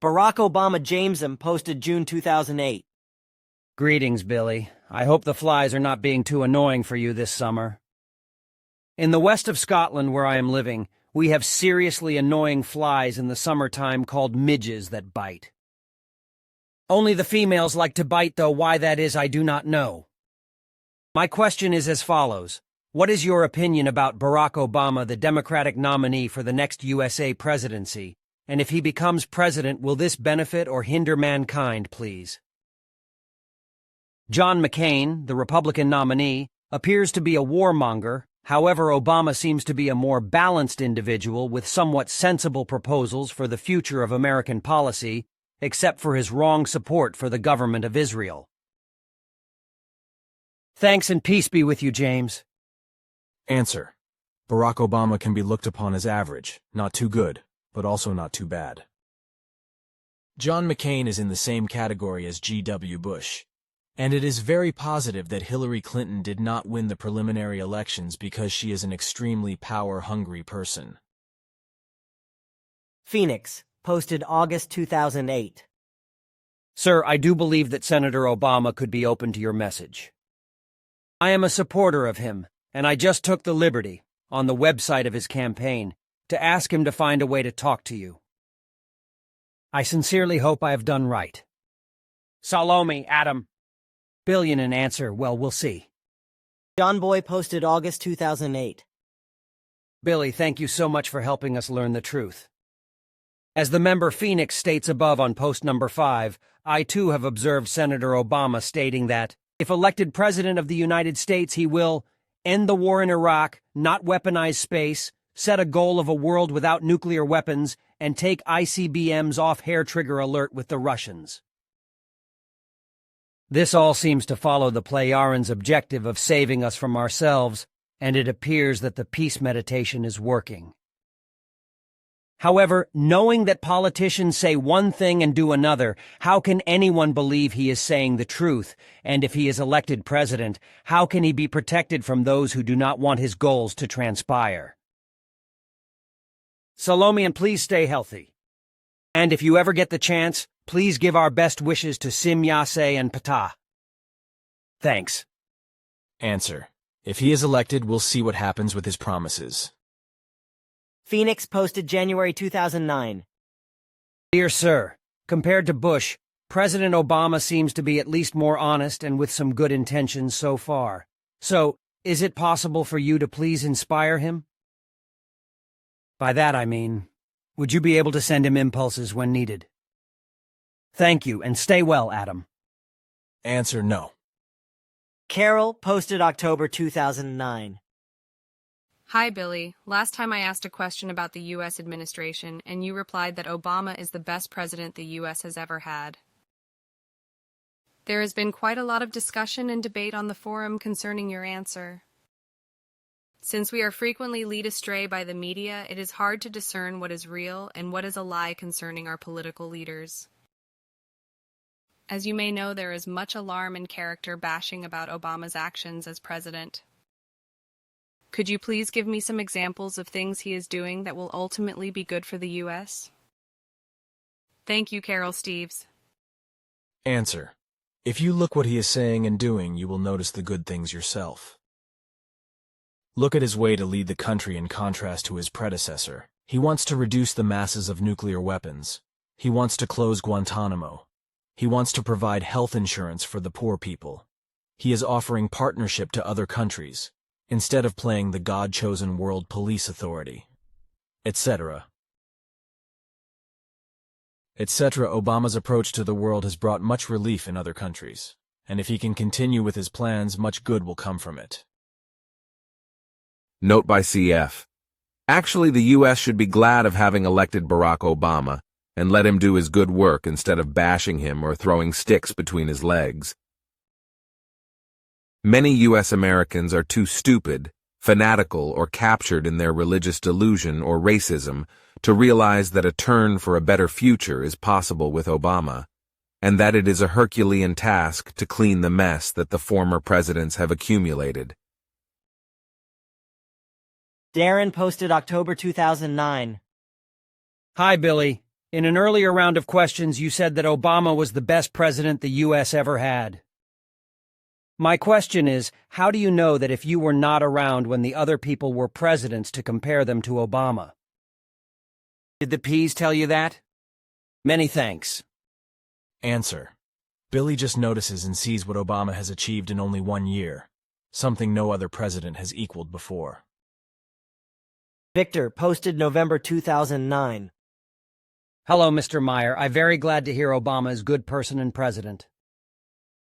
Barack Obama Jameson posted June 2008. Greetings, Billy. I hope the flies are not being too annoying for you this summer. In the west of Scotland, where I am living, we have seriously annoying flies in the summertime called midges that bite. Only the females like to bite, though why that is I do not know. My question is as follows. What is your opinion about Barack Obama, the Democratic nominee for the next USA presidency? And if he becomes president, will this benefit or hinder mankind, please? John McCain, the Republican nominee, appears to be a warmonger. However, Obama seems to be a more balanced individual with somewhat sensible proposals for the future of American policy, except for his wrong support for the government of Israel. Thanks and peace be with you, James. Answer. Barack Obama can be looked upon as average, not too good, but also not too bad. John McCain is in the same category as G.W. Bush, and it is very positive that Hillary Clinton did not win the preliminary elections because she is an extremely power-hungry person. Phoenix, posted August 2008. Sir, I do believe that Senator Obama could be open to your message. I am a supporter of him, and I just took the liberty, on the website of his campaign, to ask him to find a way to talk to you. I sincerely hope I have done right. Salome, Adam. Billion in answer, well, we'll see. John Boy posted August 2008. Billy, thank you so much for helping us learn the truth. As the member Phoenix states above on post number 5, I too have observed Senator Obama stating that, if elected President of the United States, he will end the war in Iraq, not weaponize space, set a goal of a world without nuclear weapons, and take ICBMs off hair-trigger alert with the Russians. This all seems to follow the Plejarians' objective of saving us from ourselves, and it appears that the peace meditation is working. However, knowing that politicians say one thing and do another, how can anyone believe he is saying the truth? And if he is elected president, how can he be protected from those who do not want his goals to transpire? Salome, and please stay healthy. And if you ever get the chance, please give our best wishes to Sim Yase and Ptah. Thanks. Answer. If he is elected, we'll see what happens with his promises. Phoenix posted January 2009. Dear Sir, compared to Bush, President Obama seems to be at least more honest and with some good intentions so far. So, is it possible for you to please inspire him? By that I mean, would you be able to send him impulses when needed? Thank you, and stay well, Adam. Answer no. Carol posted October 2009. Hi, Billy. Last time I asked a question about the U.S. administration, and you replied that Obama is the best president the U.S. has ever had. There has been quite a lot of discussion and debate on the forum concerning your answer. Since we are frequently led astray by the media, it is hard to discern what is real and what is a lie concerning our political leaders. As you may know, there is much alarm and character bashing about Obama's actions as president. Could you please give me some examples of things he is doing that will ultimately be good for the U.S.? Thank you, Carol Steves. Answer. If you look what he is saying and doing, you will notice the good things yourself. Look at his way to lead the country in contrast to his predecessor. He wants to reduce the masses of nuclear weapons. He wants to close Guantanamo. He wants to provide health insurance for the poor people. He is offering partnership to other countries, instead of playing the God-chosen world police authority, etc. etc. Obama's approach to the world has brought much relief in other countries, and if he can continue with his plans, much good will come from it. Note by CF. Actually, the U.S. should be glad of having elected Barack Obama and let him do his good work instead of bashing him or throwing sticks between his legs. Many U.S. Americans are too stupid, fanatical, or captured in their religious delusion or racism to realize that a turn for a better future is possible with Obama, and that it is a Herculean task to clean the mess that the former presidents have accumulated. Darren posted October 2009. Hi, Billy. In an earlier round of questions, you said that Obama was the best president the U.S. ever had. My question is, how do you know that if you were not around when the other people were presidents to compare them to Obama? Did the P's tell you that? Many thanks. Answer. Billy just notices and sees what Obama has achieved in only 1 year, something no other president has equaled before. Victor, posted November 2009. Hello, Mr. Meyer. I'm very glad to hear Obama is a good person and president.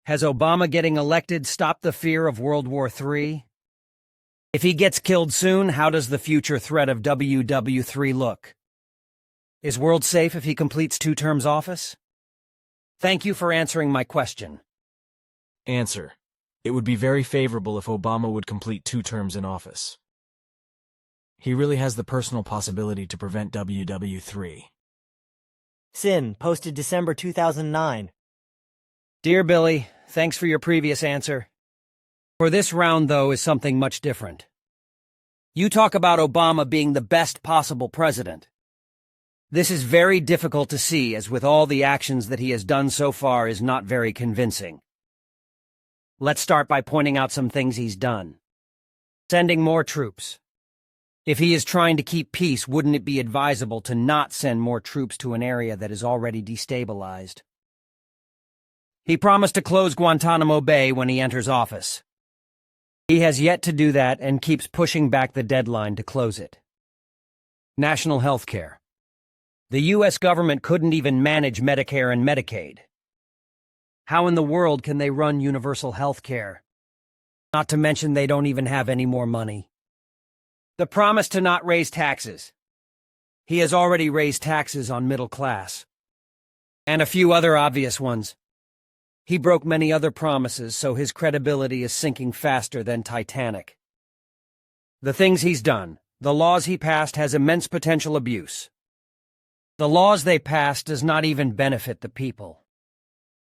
Has Obama getting elected stopped the fear of World War III? If he gets killed soon, how does the future threat of WW3 look? Is world safe if he completes 2 terms office? Thank you for answering my question. Answer. It would be very favorable if Obama would complete 2 terms in office. He really has the personal possibility to prevent WW3. Sin, posted December 2009. Dear Billy, thanks for your previous answer. For this round, though, is something much different. You talk about Obama being the best possible president. This is very difficult to see, as with all the actions that he has done so far is not very convincing. Let's start by pointing out some things he's done. Sending more troops. If he is trying to keep peace, wouldn't it be advisable to not send more troops to an area that is already destabilized? He promised to close Guantanamo Bay when he enters office. He has yet to do that and keeps pushing back the deadline to close it. National health care. The U.S. government couldn't even manage Medicare and Medicaid. How in the world can they run universal health care? Not to mention they don't even have any more money. The promise to not raise taxes. He has already raised taxes on middle class. And a few other obvious ones. He broke many other promises, so his credibility is sinking faster than Titanic. The things he's done, the laws he passed has immense potential abuse. The laws they passed does not even benefit the people.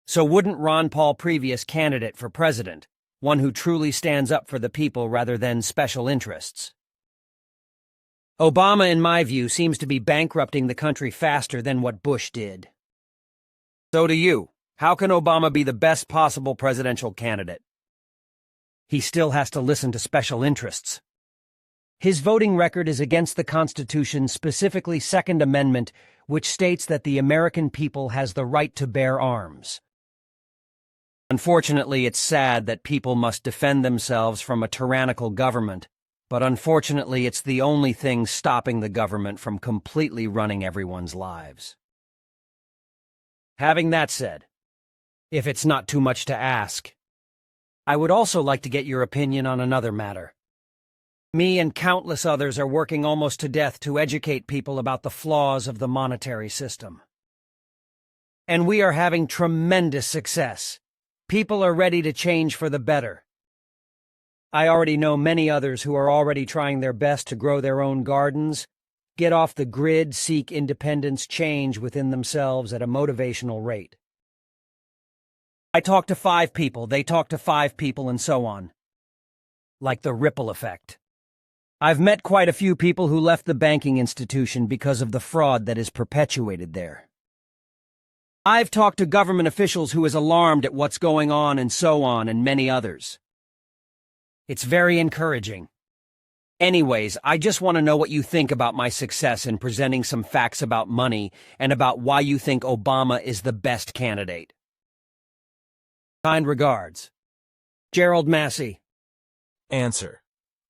So wouldn't Ron Paul, previous candidate for president, one who truly stands up for the people rather than special interests? Obama, in my view, seems to be bankrupting the country faster than what Bush did. So do you. How can Obama be the best possible presidential candidate? He still has to listen to special interests. His voting record is against the Constitution, specifically Second Amendment, which states that the American people has the right to bear arms. Unfortunately, it's sad that people must defend themselves from a tyrannical government, but unfortunately, it's the only thing stopping the government from completely running everyone's lives. Having that said, if it's not too much to ask, I would also like to get your opinion on another matter. Me and countless others are working almost to death to educate people about the flaws of the monetary system. And we are having tremendous success. People are ready to change for the better. I already know many others who are already trying their best to grow their own gardens, get off the grid, seek independence, change within themselves at a motivational rate. I talk to 5 people, they talk to 5 people, and so on. Like the ripple effect. I've met quite a few people who left the banking institution because of the fraud that is perpetuated there. I've talked to government officials who is alarmed at what's going on, and so on, and many others. It's very encouraging. Anyways, I just want to know what you think about my success in presenting some facts about money and about why you think Obama is the best candidate. Kind regards, Gerald Massey. Answer.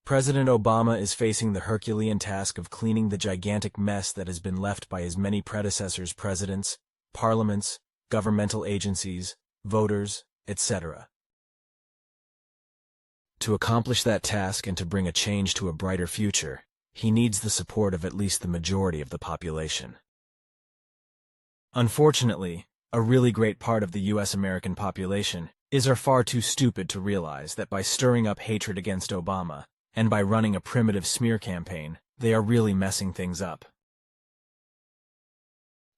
President Obama is facing the Herculean task of cleaning the gigantic mess that has been left by his many predecessors, presidents, parliaments, governmental agencies, voters, etc. To accomplish that task and to bring a change to a brighter future, he needs the support of at least the majority of the population. Unfortunately, a really great part of the U.S. American population are far too stupid to realize that by stirring up hatred against Obama, and by running a primitive smear campaign, they are really messing things up.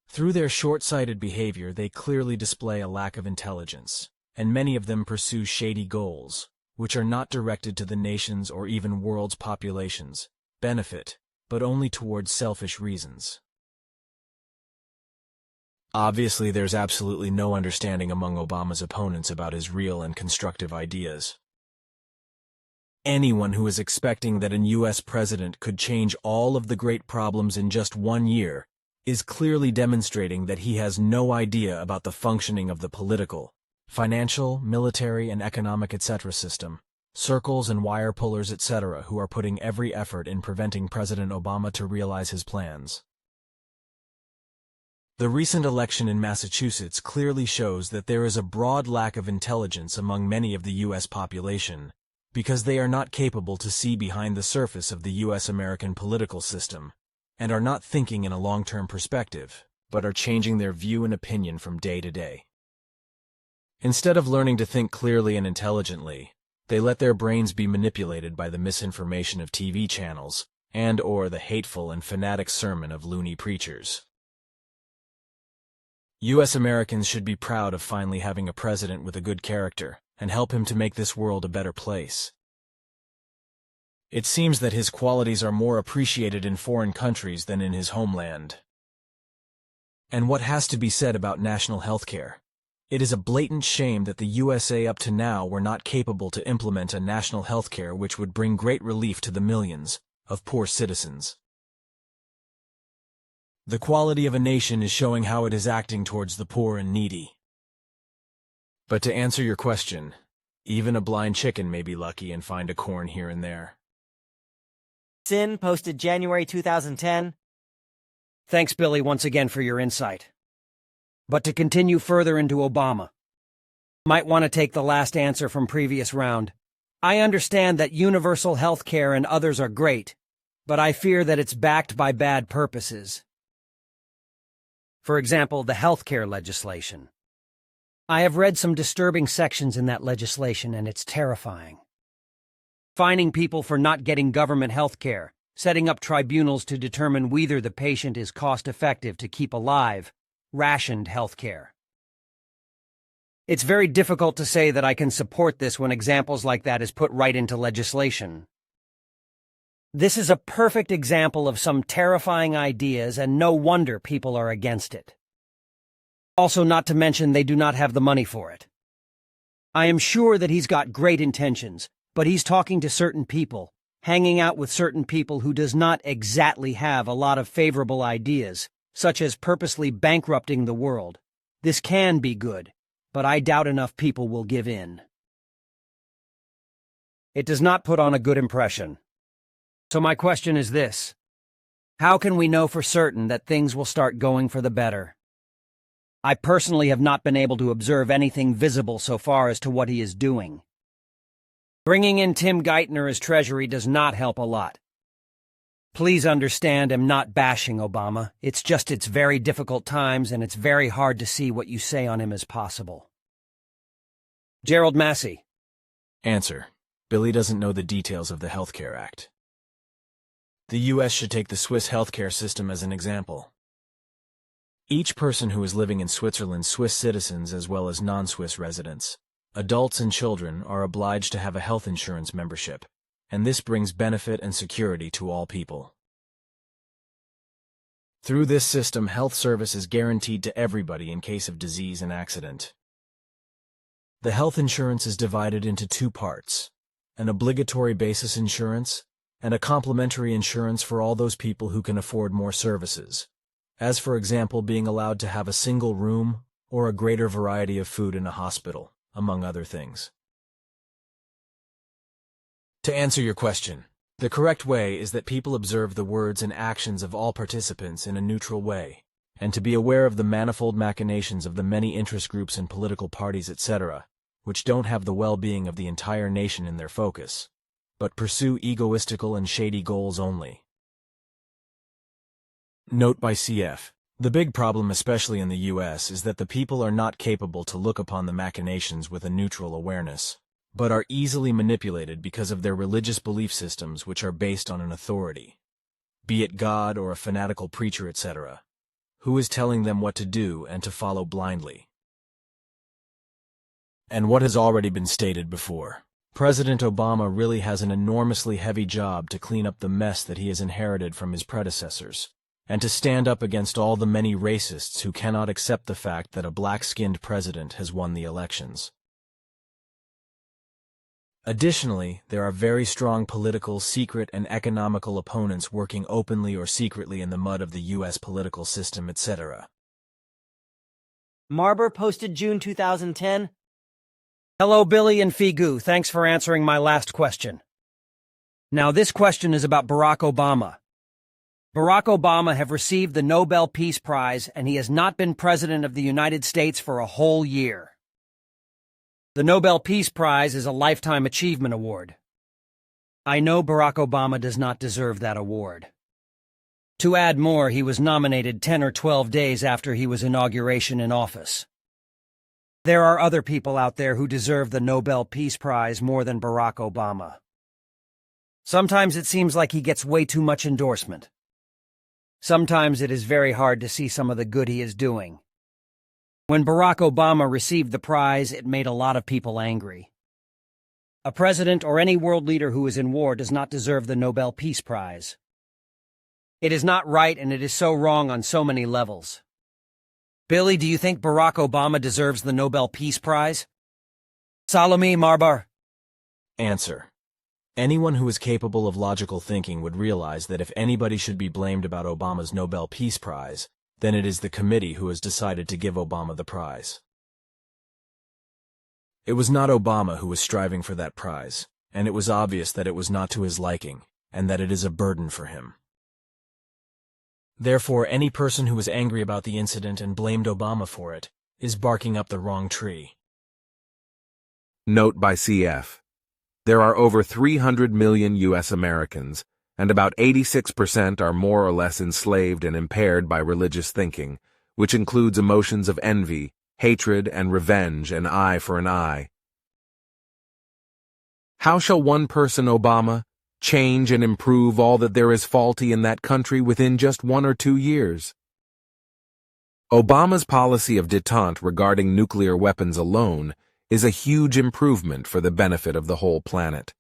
Through their short-sighted behavior, they clearly display a lack of intelligence, and many of them pursue shady goals, which are not directed to the nation's or even world's populations, benefit, but only towards selfish reasons. Obviously, there's absolutely no understanding among Obama's opponents about his real and constructive ideas. Anyone who is expecting that a U.S. president could change all of the great problems in just 1 year is clearly demonstrating that he has no idea about the functioning of the political, financial, military, and economic etc. system, circles and wire pullers etc. who are putting every effort in preventing President Obama to realize his plans. The recent election in Massachusetts clearly shows that there is a broad lack of intelligence among many of the U.S. population, because they are not capable to see behind the surface of the U.S. American political system, and are not thinking in a long-term perspective, but are changing their view and opinion from day to day. Instead of learning to think clearly and intelligently, they let their brains be manipulated by the misinformation of TV channels and/or the hateful and fanatic sermon of loony preachers. U.S. Americans should be proud of finally having a president with a good character and help him to make this world a better place. It seems that his qualities are more appreciated in foreign countries than in his homeland. And what has to be said about national health care? It is a blatant shame that the USA up to now were not capable to implement a national health care which would bring great relief to the millions of poor citizens. The quality of a nation is showing how it is acting towards the poor and needy. But to answer your question, even a blind chicken may be lucky and find a corn here and there. Sin posted January 2010. Thanks, Billy, once again for your insight. But to continue further into Obama, might want to take the last answer from previous round. I understand that universal health care and others are great, but I fear that it's backed by bad purposes. For example, the health care legislation. I have read some disturbing sections in that legislation, and it's terrifying. Fining people for not getting government health care, setting up tribunals to determine whether the patient is cost-effective to keep alive, rationed health care. It's very difficult to say that I can support this when examples like that is put right into legislation. This is a perfect example of some terrifying ideas, and no wonder people are against it. Also, not to mention they do not have the money for it. I am sure that he's got great intentions, but he's talking to certain people, hanging out with certain people who does not exactly have a lot of favorable ideas, such as purposely bankrupting the world. This can be good, but I doubt enough people will give in. It does not put on a good impression. So my question is this: how can we know for certain that things will start going for the better? I personally have not been able to observe anything visible so far as to what he is doing. Bringing in Tim Geithner as Treasury does not help a lot. Please understand, I'm not bashing Obama. It's very difficult times, and it's very hard to see what you say on him as possible. Gerald Massey. Answer: Billy doesn't know the details of the Health Care Act. The U.S. should take the Swiss healthcare system as an example. Each person who is living in Switzerland, Swiss citizens as well as non-Swiss residents, adults and children, are obliged to have a health insurance membership, and this brings benefit and security to all people. Through this system, health service is guaranteed to everybody in case of disease and accident. The health insurance is divided into two parts: an obligatory basis insurance and a complementary insurance for all those people who can afford more services, as for example being allowed to have a single room or a greater variety of food in a hospital, among other things. To answer your question, the correct way is that people observe the words and actions of all participants in a neutral way, and to be aware of the manifold machinations of the many interest groups and political parties etc., which don't have the well-being of the entire nation in their focus, but pursue egoistical and shady goals only. Note by CF: the big problem, especially in the U.S., is that the people are not capable to look upon the machinations with a neutral awareness, but are easily manipulated because of their religious belief systems which are based on an authority, be it God or a fanatical preacher etc., who is telling them what to do and to follow blindly. And what has already been stated before, President Obama really has an enormously heavy job to clean up the mess that he has inherited from his predecessors, and to stand up against all the many racists who cannot accept the fact that a black-skinned president has won the elections. Additionally, there are very strong political, secret, and economical opponents working openly or secretly in the mud of the U.S. political system, etc. Marber posted June 2010. Hello, Billy and Figu. Thanks for answering my last question. Now, this question is about Barack Obama. Barack Obama have received the Nobel Peace Prize, and he has not been President of the United States for a whole year. The Nobel Peace Prize is a Lifetime Achievement Award. I know Barack Obama does not deserve that award. To add more, he was nominated 10 or 12 days after his inauguration in office. There are other people out there who deserve the Nobel Peace Prize more than Barack Obama. Sometimes it seems like he gets way too much endorsement. Sometimes it is very hard to see some of the good he is doing. When Barack Obama received the prize, it made a lot of people angry. A president or any world leader who is in war does not deserve the Nobel Peace Prize. It is not right, and it is so wrong on so many levels. Billy, do you think Barack Obama deserves the Nobel Peace Prize? Salome Marbar. Answer. Anyone who is capable of logical thinking would realize that if anybody should be blamed about Obama's Nobel Peace Prize, then it is the committee who has decided to give Obama the prize. It was not Obama who was striving for that prize, and it was obvious that it was not to his liking, and that it is a burden for him. Therefore, any person who was angry about the incident and blamed Obama for it is barking up the wrong tree. Note by CF. There are over 300 million U.S. Americans, and about 86% are more or less enslaved and impaired by religious thinking, which includes emotions of envy, hatred, and revenge, an eye for an eye. How shall one person, Obama, change and improve all that there is faulty in that country within just 1 or 2 years? Obama's policy of détente regarding nuclear weapons alone is a huge improvement for the benefit of the whole planet.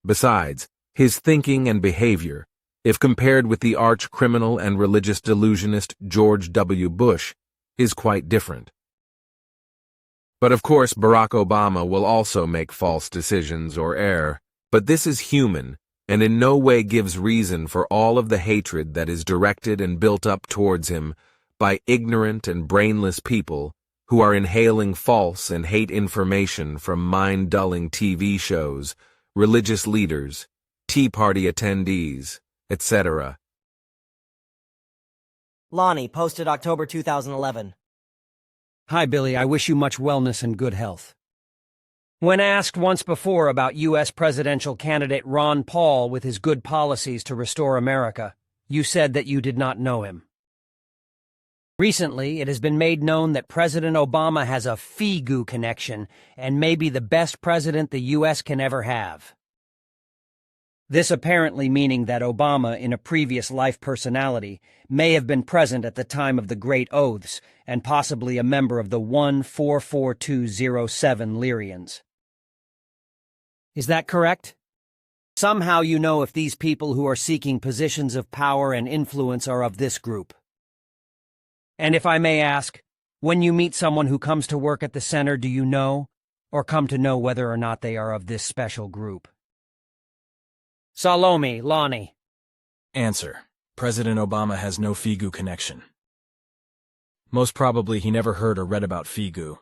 Besides, his thinking and behavior, if compared with the arch-criminal and religious delusionist George W. Bush, is quite different. But of course, Barack Obama will also make false decisions or err, but this is human and in no way gives reason for all of the hatred that is directed and built up towards him by ignorant and brainless people who are inhaling false and hate information from mind-dulling TV shows, religious leaders, Tea Party attendees, etc. Lonnie posted October 2011. Hi, Billy. I wish you much wellness and good health. When asked once before about U.S. presidential candidate Ron Paul with his good policies to restore America, you said that you did not know him. Recently, it has been made known that President Obama has a FIGU connection and may be the best president the U.S. can ever have. This apparently meaning that Obama, in a previous life personality, may have been present at the time of the Great Oaths and possibly a member of the 1-44207 Lyrians. Is that correct? Somehow you know if these people who are seeking positions of power and influence are of this group. And if I may ask, when you meet someone who comes to work at the center, do you know, or come to know whether or not they are of this special group? Salome, Lonnie. Answer. President Obama has no FIGU connection. Most probably he never heard or read about FIGU.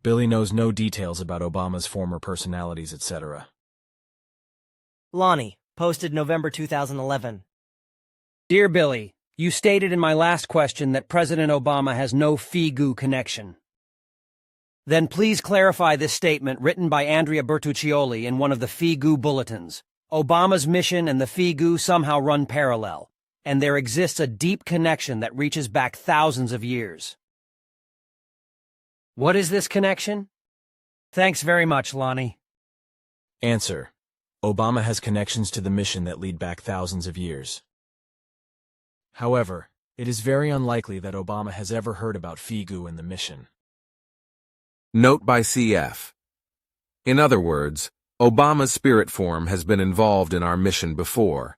Billy knows no details about Obama's former personalities, etc. Lonnie posted November 2011. Dear Billy, you stated in my last question that President Obama has no FIGU connection. Then please clarify this statement written by Andrea Bertuccioli in one of the FIGU bulletins. Obama's mission and the FIGU somehow run parallel, and there exists a deep connection that reaches back thousands of years. What is this connection? Thanks very much, Lonnie. Answer. Obama has connections to the mission that lead back thousands of years. However, it is very unlikely that Obama has ever heard about FIGU and the mission. Note by CF. In other words, Obama's spirit form has been involved in our mission before,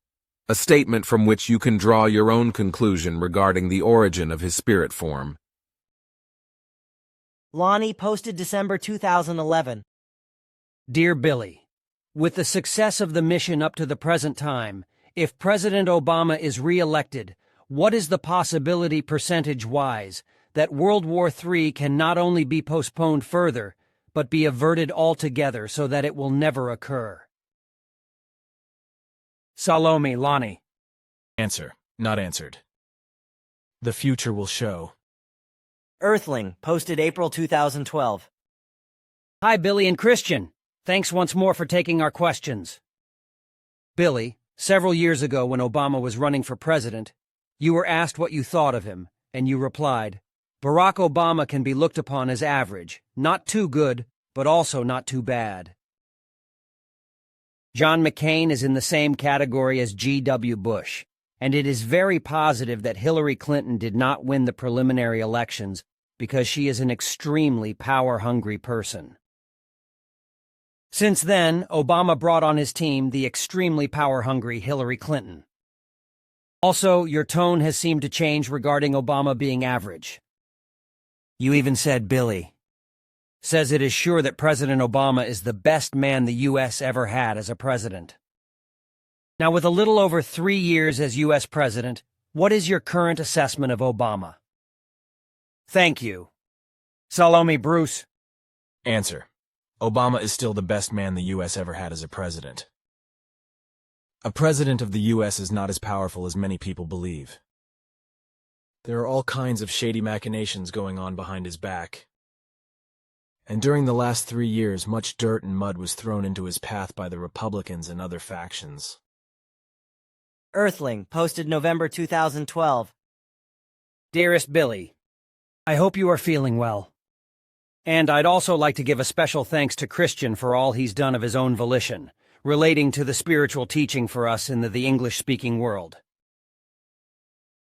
a statement from which you can draw your own conclusion regarding the origin of his spirit form. Lonnie posted December 2011. Dear Billy, with the success of the mission up to the present time, if President Obama is re-elected, what is the possibility percentage-wise that World War III can not only be postponed further, but be averted altogether so that it will never occur? Salome, Lonnie. Answer. Not answered. The future will show. Earthling posted April 2012. Hi, Billy and Christian. Thanks once more for taking our questions. Billy, several years ago when Obama was running for president, you were asked what you thought of him, and you replied, Barack Obama can be looked upon as average, not too good, but also not too bad. John McCain is in the same category as G.W. Bush, and it is very positive that Hillary Clinton did not win the preliminary elections because she is an extremely power-hungry person. Since then, Obama brought on his team the extremely power-hungry Hillary Clinton. Also, your tone has seemed to change regarding Obama being average. You even said Billy says it is sure that President Obama is the best man the U.S. ever had as a president. Now, with a little over 3 years as U.S. president, what is your current assessment of Obama? Thank you. Salome, Bruce. Answer. Obama is still the best man the U.S. ever had as a president. A president of the U.S. is not as powerful as many people believe. There are all kinds of shady machinations going on behind his back. And during the last 3 years, much dirt and mud was thrown into his path by the Republicans and other factions. Earthling posted November 2012. Dearest Billy, I hope you are feeling well. And I'd also like to give a special thanks to Christian for all he's done of his own volition, relating to the spiritual teaching for us in the English-speaking world.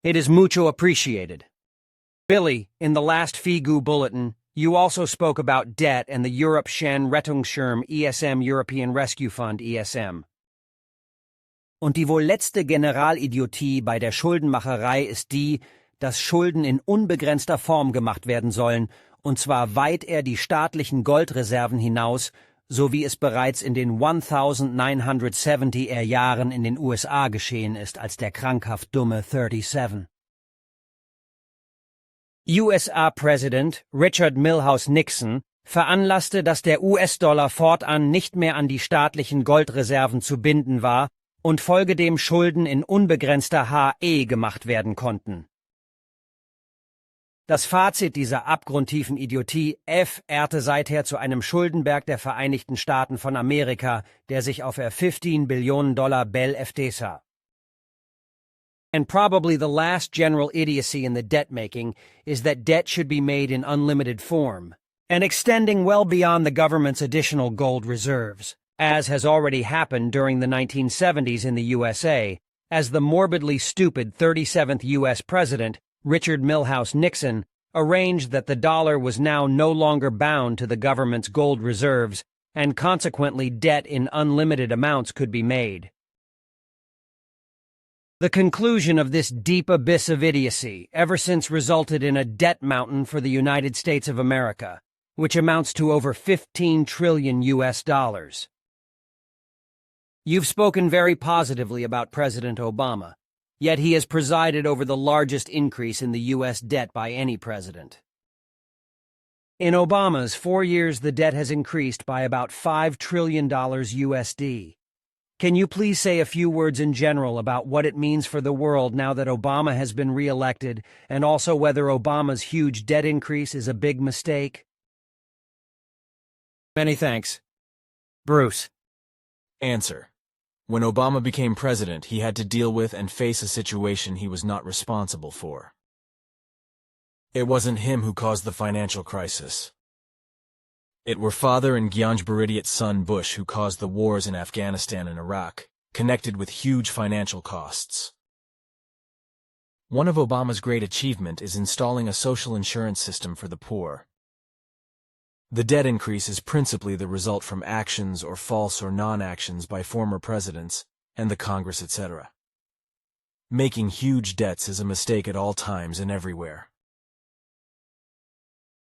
It is mucho appreciated. Billy, in the last FIGU bulletin, you also spoke about debt and the Europäischen Rettungsschirm ESM European Rescue Fund ESM. Und die wohl letzte Generalidiotie bei der Schuldenmacherei ist die, dass Schulden in unbegrenzter Form gemacht werden sollen, und zwar weit die staatlichen Goldreserven hinaus, so wie es bereits in den 1970er Jahren in den USA geschehen ist, als der krankhaft dumme 37. USA-Präsident Richard Milhouse Nixon veranlasste, dass der US-Dollar fortan nicht mehr an die staatlichen Goldreserven zu binden war und folgedem Schulden in unbegrenzter HE gemacht werden konnten. Das Fazit dieser abgrundtiefen Idiotie ehrte seither zu einem Schuldenberg der Vereinigten Staaten von Amerika, der sich auf $15 billion Bell FTSA. And probably the last general idiocy in the debt-making is that debt should be made in unlimited form, and extending well beyond the government's additional gold reserves, as has already happened during the 1970s in the USA, as the morbidly stupid 37th U.S. President, Richard Milhouse Nixon, arranged that the dollar was now no longer bound to the government's gold reserves, and consequently debt in unlimited amounts could be made. The conclusion of this deep abyss of idiocy ever since resulted in a debt mountain for the United States of America, which amounts to over 15 trillion US dollars. You've spoken very positively about President Obama, yet he has presided over the largest increase in the U.S. debt by any president. In Obama's 4 years, the debt has increased by about $5 trillion USD. Can you please say a few words in general about what it means for the world now that Obama has been re-elected, and also whether Obama's huge debt increase is a big mistake? Many thanks. Bruce. Answer. When Obama became president, he had to deal with and face a situation he was not responsible for. It wasn't him who caused the financial crisis. It were father and Gyanjbaridiat's son Bush who caused the wars in Afghanistan and Iraq, connected with huge financial costs. One of Obama's great achievements is installing a social insurance system for the poor. The debt increase is principally the result from actions or false or non-actions by former presidents and the Congress, etc. Making huge debts is a mistake at all times and everywhere.